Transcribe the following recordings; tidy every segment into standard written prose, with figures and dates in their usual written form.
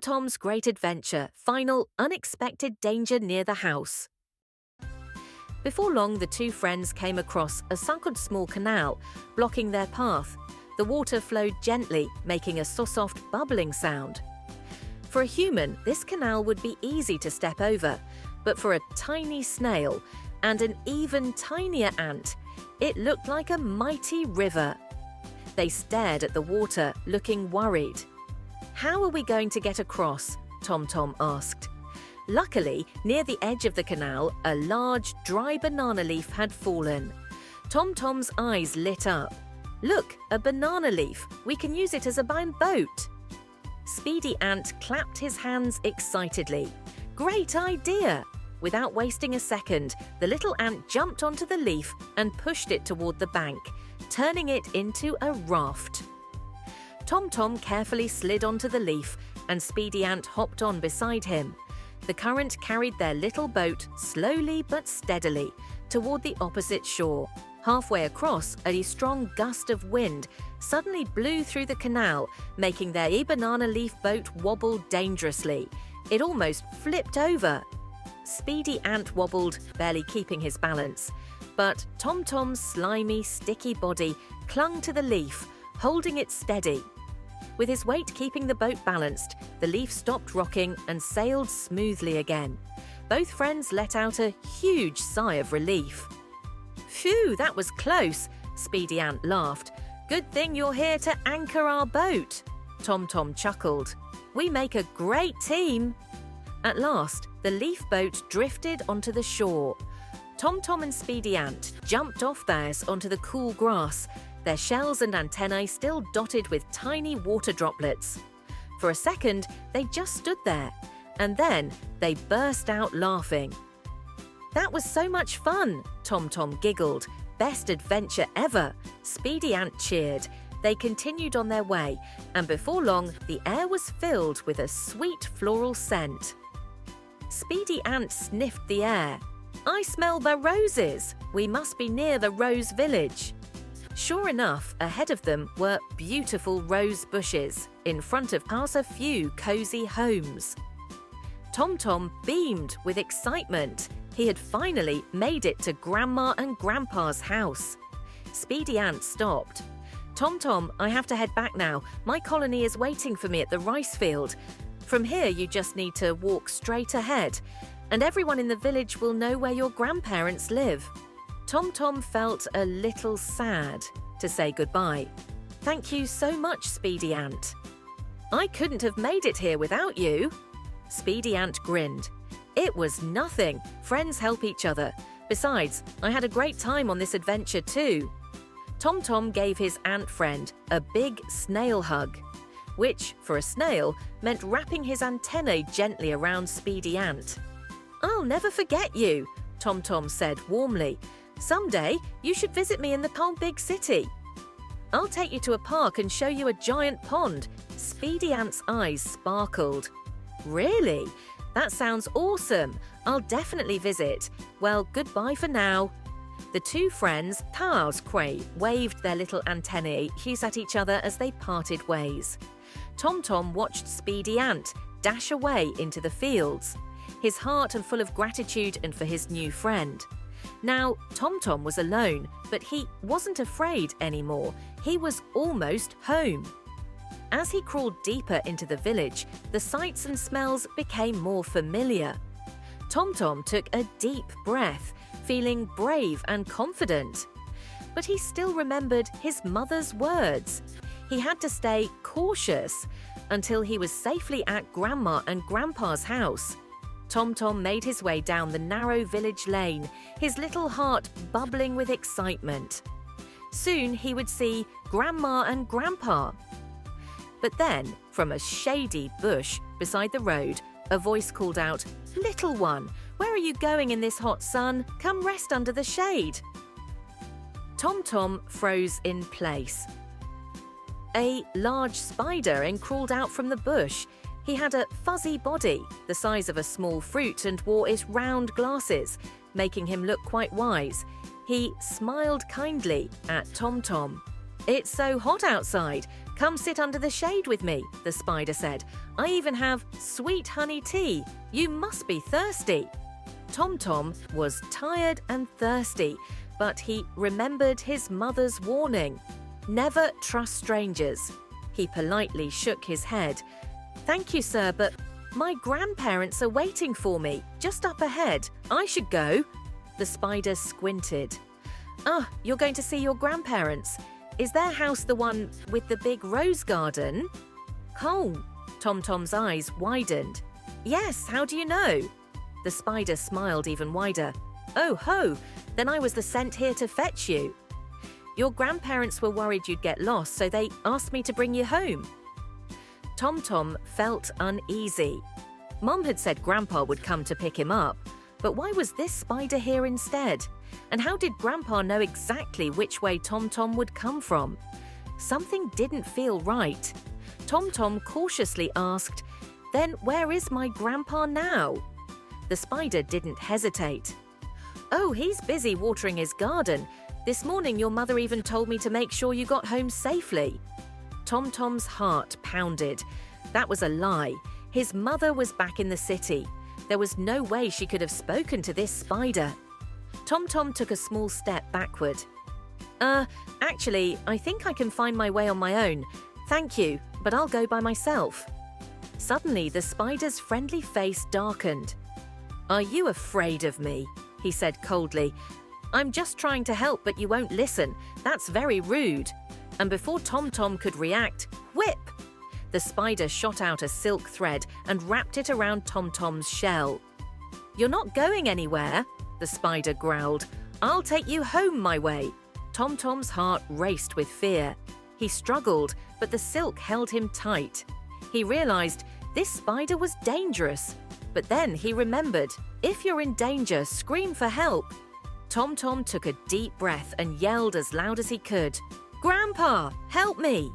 Tom's Great Adventure, Final Unexpected Danger Near the House. Before long, the two friends came across a sunken small canal, blocking their path. The water flowed gently, making a soft, bubbling sound. For a human, this canal would be easy to step over, but for a tiny snail and an even tinier ant, it looked like a mighty river. They stared at the water, looking worried. "How are we going to get across?" Tomtom asked. Luckily, near the edge of the canal, a large, dry banana leaf had fallen. Tomtom's eyes lit up. "Look, a banana leaf. We can use it as a boat." Speedy Ant clapped his hands excitedly. "Great idea!" Without wasting a second, the little ant jumped onto the leaf and pushed it toward the bank, turning it into a raft. Tomtom carefully slid onto the leaf, and Speedy Ant hopped on beside him. The current carried their little boat slowly but steadily toward the opposite shore. Halfway across, a strong gust of wind suddenly blew through the canal, making their banana leaf boat wobble dangerously. It almost flipped over. Speedy Ant wobbled, barely keeping his balance. But Tomtom's slimy, sticky body clung to the leaf, holding it steady. With his weight keeping the boat balanced, the leaf stopped rocking and sailed smoothly again. Both friends let out a huge sigh of relief. "Phew, that was close," Speedy Ant laughed. "Good thing you're here to anchor our boat." Tomtom chuckled. "We make a great team." At last, the leaf boat drifted onto the shore. Tomtom and Speedy Ant jumped off theirs onto the cool grass, their shells and antennae still dotted with tiny water droplets. For a second, they just stood there, and then they burst out laughing. "That was so much fun," Tomtom giggled. "Best adventure ever." Speedy Ant cheered. They continued on their way, and before long, the air was filled with a sweet floral scent. Speedy Ant sniffed the air. "I smell the roses. We must be near the rose village." Sure enough, ahead of them were beautiful rose bushes. In front of us a few cozy homes. Tomtom beamed with excitement. He had finally made it to Grandma and Grandpa's house. Speedy Ant stopped. "Tomtom, I have to head back now. My colony is waiting for me at the rice field. From here, you just need to walk straight ahead, and everyone in the village will know where your grandparents live." Tomtom felt a little sad to say goodbye. "Thank you so much, Speedy Ant." "I couldn't have made it here without you." Speedy Ant grinned. "It was nothing. Friends help each other. Besides, I had a great time on this adventure too." Tomtom gave his ant friend a big snail hug, which, for a snail, meant wrapping his antennae gently around Speedy Ant. "I'll never forget you," Tomtom said warmly. "Someday, you should visit me in the whole big city. I'll take you to a park and show you a giant pond." Speedy Ant's eyes sparkled. "Really? That sounds awesome. I'll definitely visit. Well, goodbye for now." The two friends, waved their little antennae at each other as they parted ways. Tomtom watched Speedy Ant dash away into the fields, his heart full of gratitude and for his new friend. Now, Tomtom was alone, but he wasn't afraid anymore. He was almost home. As he crawled deeper into the village, the sights and smells became more familiar. Tomtom took a deep breath, feeling brave and confident. But he still remembered his mother's words. He had to stay cautious until he was safely at Grandma and Grandpa's house. Tomtom made his way down the narrow village lane, his little heart bubbling with excitement. Soon he would see Grandma and Grandpa. But then, from a shady bush beside the road, a voice called out, "Little one, where are you going in this hot sun? Come rest under the shade." Tomtom froze in place. A large spider crawled out from the bush. He had a fuzzy body, the size of a small fruit, and wore his round glasses, making him look quite wise. He smiled kindly at Tomtom. "It's so hot outside. "Come sit under the shade with me," the spider said. "I even have sweet honey tea. You must be thirsty." Tomtom was tired and thirsty, but he remembered his mother's warning. Never trust strangers. He politely shook his head. "Thank you, sir, but my grandparents are waiting for me, just up ahead. I should go." The spider squinted. "Ah, you're going to see your grandparents. Is their house the one with the big rose garden?" "Oh." Tomtom's eyes widened. "Yes, how do you know?" The spider smiled even wider. "Oh ho, then I was the sent here to fetch you. Your grandparents were worried you'd get lost, so they asked me to bring you home." Tomtom felt uneasy. Mom had said Grandpa would come to pick him up, but why was this spider here instead? And how did Grandpa know exactly which way Tomtom would come from? Something didn't feel right. Tomtom cautiously asked, "Then where is my Grandpa now?" The spider didn't hesitate. "Oh, he's busy watering his garden. This morning your mother even told me to make sure you got home safely." Tomtom's heart pounded. That was a lie. His mother was back in the city. There was no way she could have spoken to this spider. Tomtom took a small step backward. Actually, I think I can find my way on my own. Thank you, but I'll go by myself." Suddenly, the spider's friendly face darkened. "Are you afraid of me?" he said coldly. "I'm just trying to help, but you won't listen. That's very rude." And before Tomtom could react, whip! The spider shot out a silk thread and wrapped it around Tomtom's shell. "You're not going anywhere," the spider growled. "I'll take you home my way." Tomtom's heart raced with fear. He struggled, but the silk held him tight. He realized this spider was dangerous. But then he remembered, if you're in danger, scream for help. Tomtom took a deep breath and yelled as loud as he could, "Grandpa, help me!"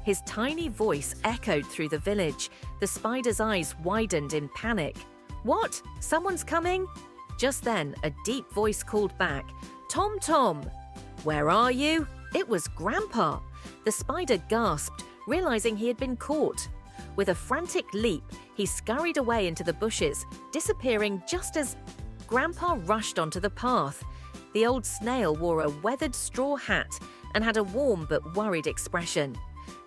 His tiny voice echoed through the village. The spider's eyes widened in panic. "What? Someone's coming?" Just then, a deep voice called back, "Tomtom!" "Where are you?" It was Grandpa. The spider gasped, realizing he had been caught. With a frantic leap, he scurried away into the bushes, disappearing just as Grandpa rushed onto the path. The old snail wore a weathered straw hat and had a warm but worried expression.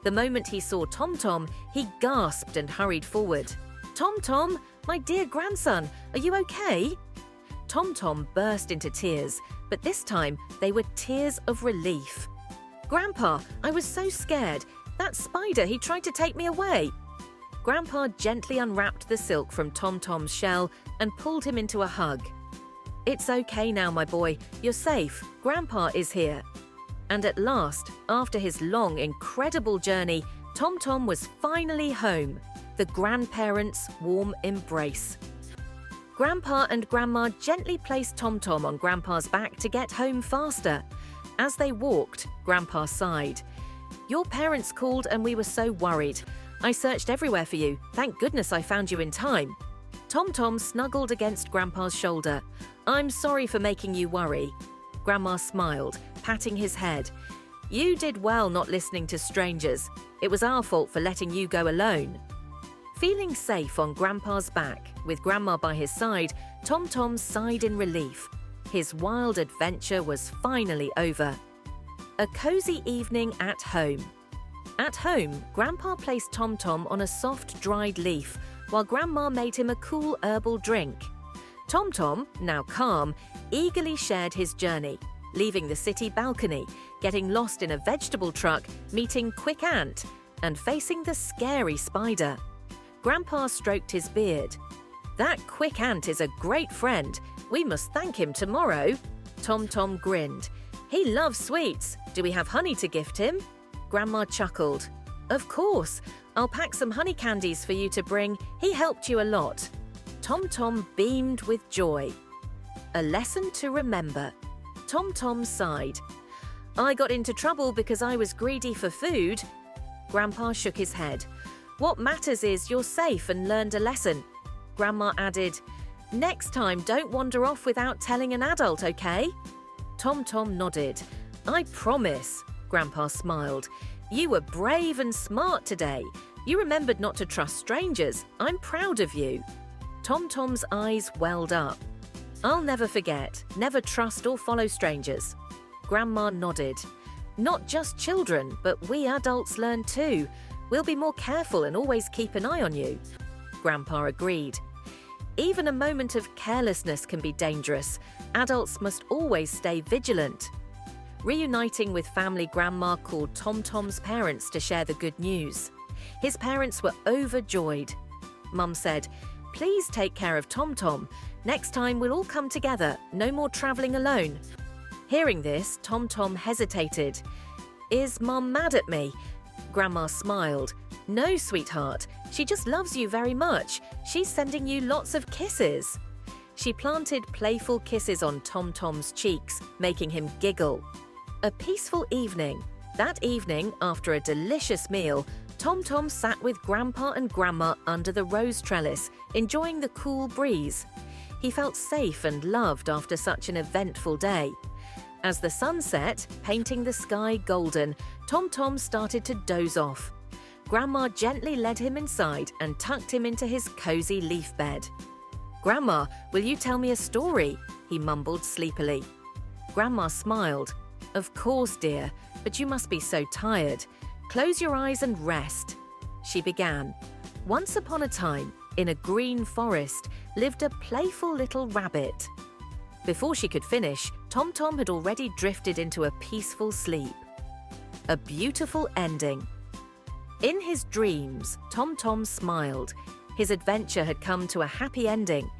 The moment he saw Tomtom, he gasped and hurried forward. "Tomtom, my dear grandson, are you okay?" Tomtom burst into tears, but this time they were tears of relief. "Grandpa, I was so scared. That spider, he tried to take me away." Grandpa gently unwrapped the silk from Tomtom's shell and pulled him into a hug. "It's okay now, my boy. You're safe. Grandpa is here." And at last, after his long, incredible journey, Tomtom was finally home. The grandparents' warm embrace. Grandpa and Grandma gently placed Tomtom on Grandpa's back to get home faster. As they walked, Grandpa sighed. "Your parents called and we were so worried. I searched everywhere for you. Thank goodness I found you in time." Tomtom snuggled against Grandpa's shoulder. "I'm sorry for making you worry." Grandma smiled, patting his head. "You did well not listening to strangers. It was our fault for letting you go alone." Feeling safe on Grandpa's back, with Grandma by his side, Tomtom sighed in relief. His wild adventure was finally over. A cozy evening at home. At home, Grandpa placed Tomtom on a soft, dried leaf, while Grandma made him a cool herbal drink. Tomtom, now calm, eagerly shared his journey, leaving the city balcony, getting lost in a vegetable truck, meeting Quick Ant, and facing the scary spider. Grandpa stroked his beard. "That Quick Ant is a great friend. We must thank him tomorrow." Tomtom grinned. "He loves sweets. Do we have honey to gift him?" Grandma chuckled. "Of course. I'll pack some honey candies for you to bring. He helped you a lot." Tomtom beamed with joy. A lesson to remember. Tomtom sighed. "I got into trouble because I was greedy for food." Grandpa shook his head. "What matters is you're safe and learned a lesson." Grandma added, "Next time, don't wander off without telling an adult, okay?" Tomtom nodded. "I promise." Grandpa smiled. You were brave and smart today. You remembered not to trust strangers. I'm proud of you." Tomtom's eyes welled up. "I'll never forget. Never trust or follow strangers." Grandma nodded. "Not just children, but we adults learn too. We'll be more careful and always keep an eye on you." Grandpa agreed. "Even a moment of carelessness can be dangerous. Adults must always stay vigilant." Reuniting with family, Grandma called Tomtom's parents to share the good news. His parents were overjoyed. Mum said, "Please take care of Tomtom. Next time we'll all come together. No more travelling alone." Hearing this, Tomtom hesitated. "Is Mum mad at me?" Grandma smiled. "No, sweetheart. She just loves you very much. She's sending you lots of kisses." She planted playful kisses on Tomtom's cheeks, making him giggle. A peaceful evening. That evening, after a delicious meal, Tomtom sat with Grandpa and Grandma under the rose trellis, enjoying the cool breeze. He felt safe and loved after such an eventful day. As the sun set, painting the sky golden, Tomtom started to doze off. Grandma gently led him inside and tucked him into his cozy leaf bed. "Grandma, will you tell me a story?" he mumbled sleepily. Grandma smiled. "Of course, dear, but you must be so tired. Close your eyes and rest." She began. "Once upon a time, in a green forest, lived a playful little rabbit." Before she could finish, Tomtom had already drifted into a peaceful sleep. A beautiful ending. In his dreams, Tomtom smiled. His adventure had come to a happy ending.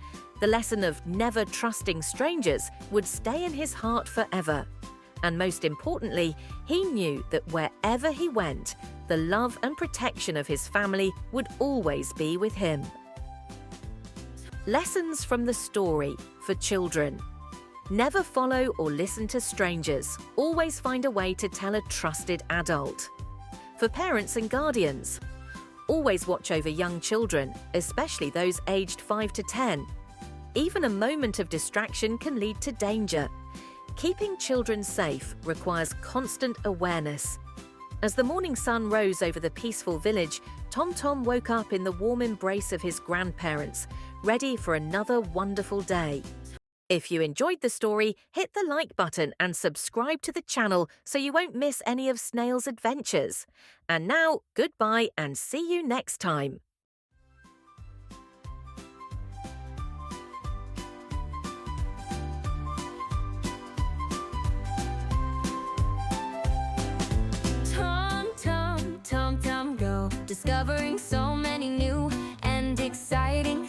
The lesson of never trusting strangers would stay in his heart forever. And most importantly, he knew that wherever he went, the love and protection of his family would always be with him. Lessons from the story for children. Never follow or listen to strangers. Always find a way to tell a trusted adult. For parents and guardians, always watch over young children, especially those aged 5 to 10. Even a moment of distraction can lead to danger. Keeping children safe requires constant awareness. As the morning sun rose over the peaceful village, Tomtom woke up in the warm embrace of his grandparents, ready for another wonderful day. If you enjoyed the story, hit the like button and subscribe to the channel so you won't miss any of Snail's adventures. And now, goodbye and see you next time. Tom, Tom, Tom, Tom, go, discovering so many new and exciting